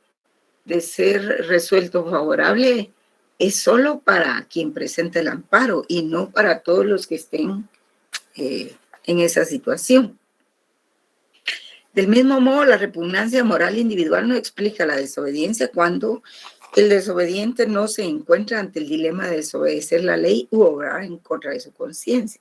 resuelto favorable es solo para quien presenta el amparo y no para todos los que estén en esa situación. Del mismo modo, la repugnancia moral individual no explica la desobediencia cuando el desobediente no se encuentra ante el dilema de desobedecer la ley u obrar en contra de su conciencia.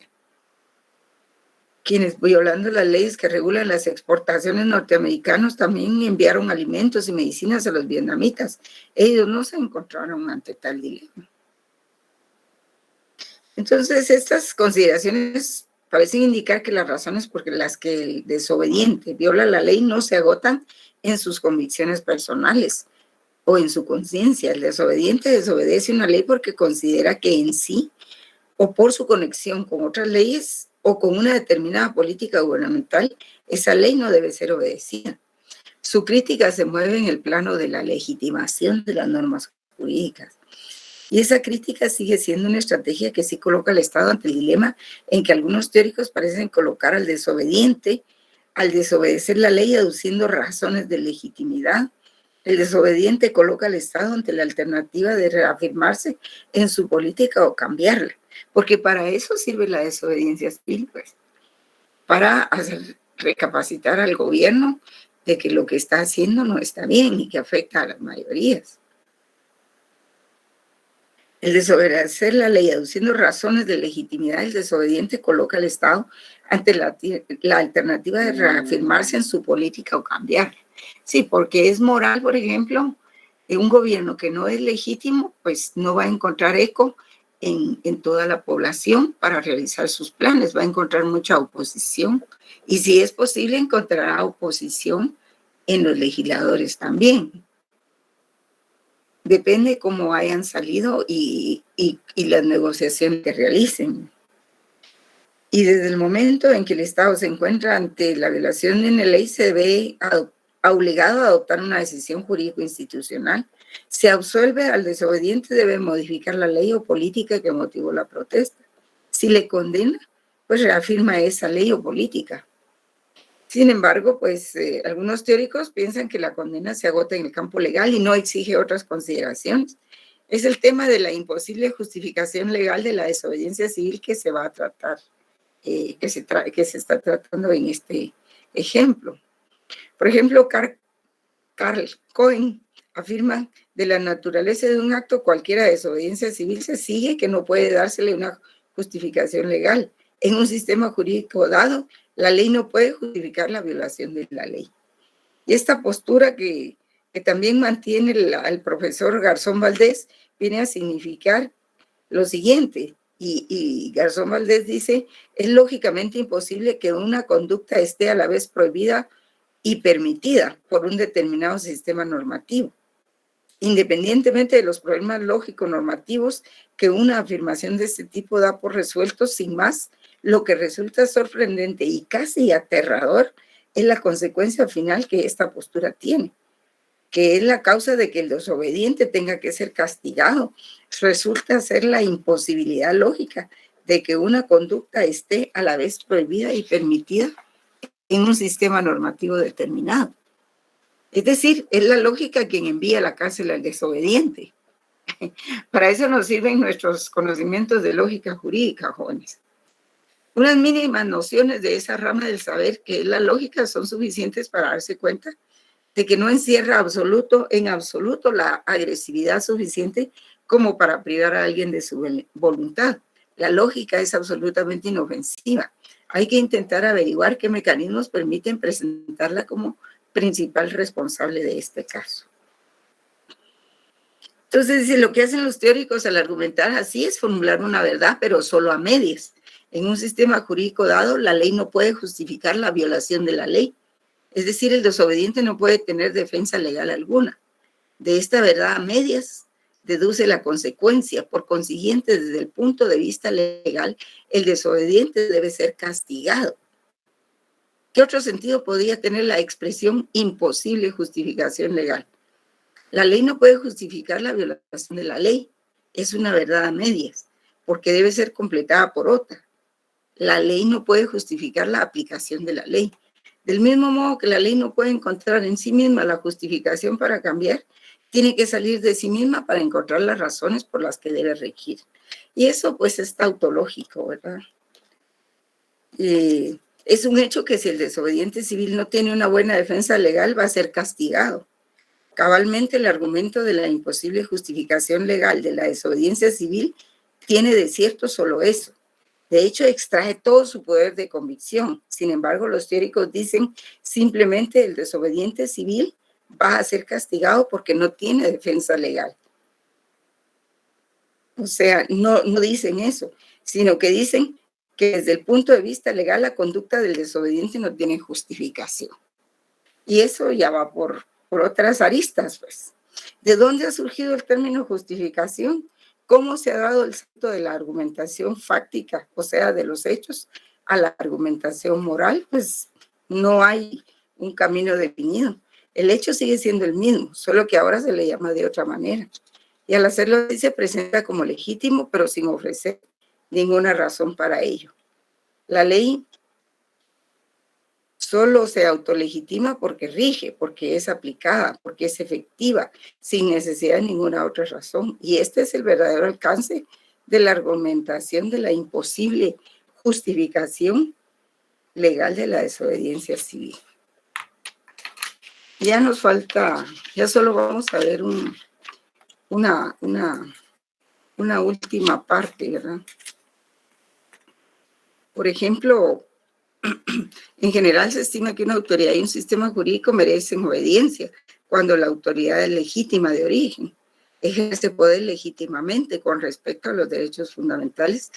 Quienes, violando las leyes que regulan las exportaciones norteamericanas, también enviaron alimentos y medicinas a los vietnamitas. Ellos no se encontraron ante tal dilema. Entonces, estas consideraciones parecen indicar que las razones por las que el desobediente viola la ley no se agotan en sus convicciones personales o en su conciencia. El desobediente desobedece una ley porque considera que en sí o por su conexión con otras leyes o con una determinada política gubernamental, esa ley no debe ser obedecida. Su crítica se mueve en el plano de la legitimación de las normas jurídicas. Y esa crítica sigue siendo una estrategia que sí coloca al Estado ante el dilema en que algunos teóricos parecen colocar al desobediente al desobedecer la ley aduciendo razones de legitimidad. El desobediente coloca al Estado ante la alternativa de reafirmarse en su política o cambiarla, porque para eso sirve la desobediencia civil, pues, para hacer recapacitar al gobierno de que lo que está haciendo no está bien y que afecta a las mayorías. El desobedecer la ley aduciendo razones de legitimidad, el desobediente coloca al Estado ante la alternativa de reafirmarse en su política o cambiarla. Sí, porque es moral, por ejemplo, un gobierno que no es legítimo, pues no va a encontrar eco en toda la población para realizar sus planes, va a encontrar mucha oposición y si es posible encontrará oposición en los legisladores también. Depende cómo hayan salido y las negociaciones que realicen. Y desde el momento en que el Estado se encuentra ante la violación de una ley, se ve obligado a adoptar una decisión jurídico-institucional. Se absuelve al desobediente, debe modificar la ley o política que motivó la protesta. Si le condena, pues reafirma esa ley o política. Sin embargo, pues algunos teóricos piensan que la condena se agota en el campo legal y no exige otras consideraciones. Es el tema de la imposible justificación legal de la desobediencia civil que se va a tratar, que se está tratando en este ejemplo. Por ejemplo, Carl Cohen afirma de la naturaleza de un acto cualquiera de desobediencia civil se sigue que no puede dársele una justificación legal. En un sistema jurídico dado, la ley no puede justificar la violación de la ley. Y esta postura que también mantiene el profesor Garzón Valdés viene a significar lo siguiente, y Garzón Valdés dice, es lógicamente imposible que una conducta esté a la vez prohibida y permitida por un determinado sistema normativo, independientemente de los problemas lógico-normativos que una afirmación de este tipo da por resueltos sin más. Lo que resulta sorprendente y casi aterrador es la consecuencia final que esta postura tiene, que es la causa de que el desobediente tenga que ser castigado. Resulta ser la imposibilidad lógica de que una conducta esté a la vez prohibida y permitida en un sistema normativo determinado. Es decir, es la lógica quien envía a la cárcel al desobediente. Para eso nos sirven nuestros conocimientos de lógica jurídica, jóvenes. Unas mínimas nociones de esa rama del saber que es la lógica son suficientes para darse cuenta de que no encierra en absoluto la agresividad suficiente como para privar a alguien de su voluntad. La lógica es absolutamente inofensiva. Hay que intentar averiguar qué mecanismos permiten presentarla como principal responsable de este caso. Entonces, lo que hacen los teóricos al argumentar así es formular una verdad, pero solo a medias. En un sistema jurídico dado, la ley no puede justificar la violación de la ley. Es decir, el desobediente no puede tener defensa legal alguna. De esta verdad a medias deduce la consecuencia. Por consiguiente, desde el punto de vista legal, el desobediente debe ser castigado. ¿Qué otro sentido podría tener la expresión imposible justificación legal? La ley no puede justificar la violación de la ley. Es una verdad a medias, porque debe ser completada por otra. La ley no puede justificar la aplicación de la ley. Del mismo modo que la ley no puede encontrar en sí misma la justificación para cambiar, tiene que salir de sí misma para encontrar las razones por las que debe regir. Y eso pues es tautológico, ¿verdad? Es un hecho que si el desobediente civil no tiene una buena defensa legal, va a ser castigado. Cabalmente, el argumento de la imposible justificación legal de la desobediencia civil tiene de cierto solo eso. De hecho, extrae todo su poder de convicción. Sin embargo, los teóricos dicen simplemente el desobediente civil va a ser castigado porque no tiene defensa legal. O sea, no dicen eso, sino que dicen que desde el punto de vista legal la conducta del desobediente no tiene justificación. Y eso ya va por otras aristas, pues. ¿De dónde ha surgido el término justificación? ¿Cómo se ha dado el salto de la argumentación fáctica, o sea, de los hechos, a la argumentación moral? Pues no hay un camino definido. El hecho sigue siendo el mismo, solo que ahora se le llama de otra manera. Y al hacerlo se presenta como legítimo, pero sin ofrecer ninguna razón para ello. La ley solo se autolegitima porque rige, porque es aplicada, porque es efectiva, sin necesidad de ninguna otra razón. Y este es el verdadero alcance de la argumentación de la imposible justificación legal de la desobediencia civil. Ya nos falta, ya solo vamos a ver una última parte, ¿verdad? Por ejemplo, en general se estima que una autoridad y un sistema jurídico merecen obediencia cuando la autoridad es legítima de origen, ejerce poder legítimamente con respecto a los derechos fundamentales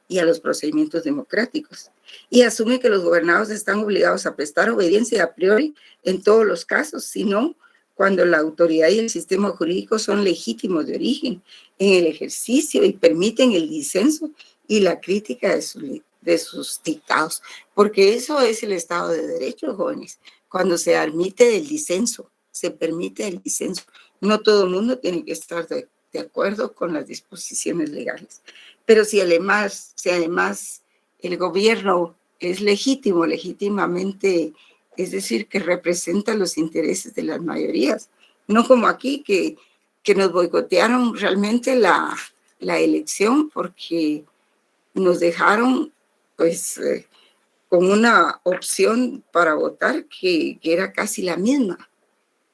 y a los procedimientos democráticos, y asume que los gobernados están obligados a prestar obediencia a priori en todos los casos, sino cuando la autoridad y el sistema jurídico son legítimos de origen en el ejercicio y permiten el disenso y la crítica de sus dictados, porque eso es el Estado de Derecho, jóvenes, cuando se admite el disenso, se permite el disenso. No todo el mundo tiene que estar de acuerdo con las disposiciones legales, pero si además el gobierno es legítimo, legítimamente, es decir, que representa los intereses de las mayorías, no como aquí que nos boicotearon realmente la elección porque nos dejaron pues con una opción para votar que era casi la misma.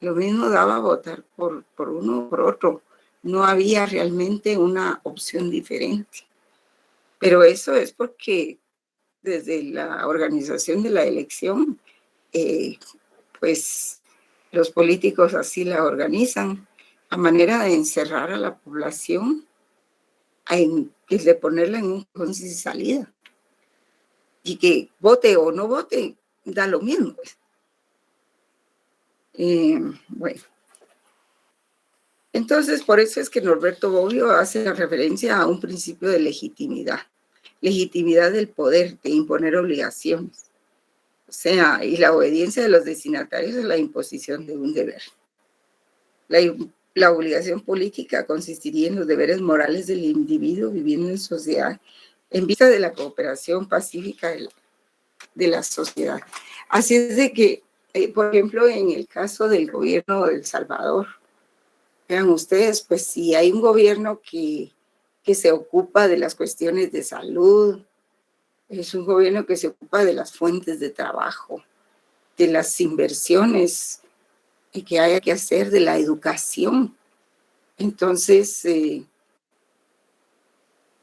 Lo mismo daba votar por uno o por otro. No había realmente una opción diferente. Pero eso es porque desde la organización de la elección, pues los políticos así la organizan a manera de encerrar a la población, de ponerla en un cajón sin salida. Y que vote o no vote, da lo mismo. Pues. Bueno. Entonces, por eso es que Norberto Bobbio hace referencia a un principio de legitimidad del poder, de imponer obligaciones. O sea, y la obediencia de los destinatarios es la imposición de un deber. La obligación política consistiría en los deberes morales del individuo viviendo en sociedad en vista de la cooperación pacífica de la sociedad. Así es de que, por ejemplo, en el caso del gobierno de El Salvador, vean ustedes, pues si hay un gobierno que se ocupa de las cuestiones de salud, es un gobierno que se ocupa de las fuentes de trabajo, de las inversiones y que haya que hacer, de la educación. Entonces,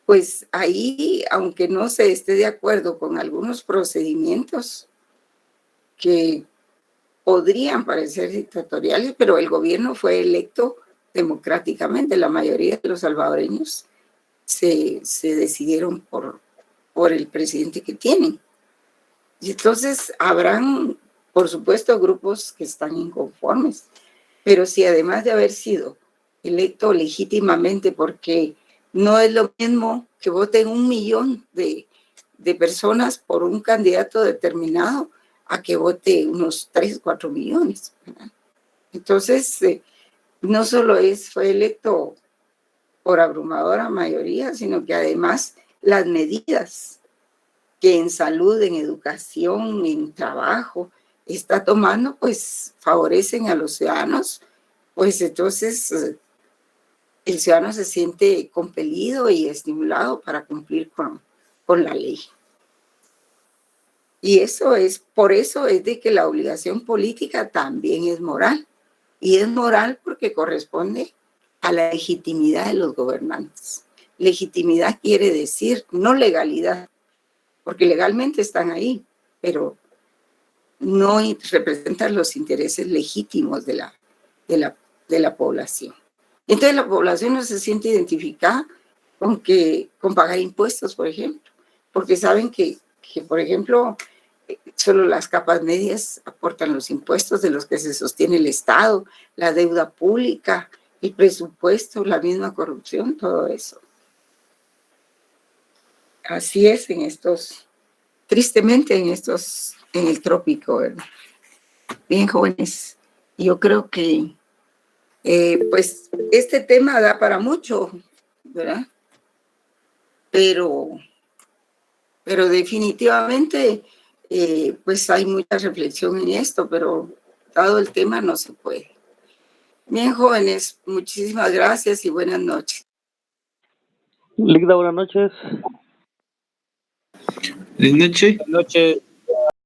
pues ahí, aunque no se esté de acuerdo con algunos procedimientos que podrían parecer dictatoriales, pero el gobierno fue electo democráticamente. La mayoría de los salvadoreños se decidieron por el presidente que tienen. Y entonces habrán, por supuesto, grupos que están inconformes, pero si además de haber sido electo legítimamente, porque no es lo mismo que voten 1 millón de personas por un candidato determinado a que vote unos 3, 4 millones. ¿Verdad? Entonces, no solo fue electo por abrumadora mayoría, sino que además las medidas que en salud, en educación, en trabajo está tomando, pues favorecen a los ciudadanos, pues entonces el ciudadano se siente compelido y estimulado para cumplir con la ley. Y por eso es de que la obligación política también es moral. Y es moral porque corresponde a la legitimidad de los gobernantes. Legitimidad quiere decir no legalidad, porque legalmente están ahí, pero no representan los intereses legítimos de la población. Entonces la población no se siente identificada con pagar impuestos, por ejemplo, porque saben que por ejemplo, solo las capas medias aportan los impuestos de los que se sostiene el Estado, la deuda pública, el presupuesto, la misma corrupción, todo eso. Así es tristemente en el trópico, ¿verdad? Bien, jóvenes, yo creo que pues este tema da para mucho, ¿verdad? Pero definitivamente pues hay mucha reflexión en esto, pero dado el tema no se puede. Bien, jóvenes, muchísimas gracias y buenas noches. Ligda, buenas noches. Buenas noches.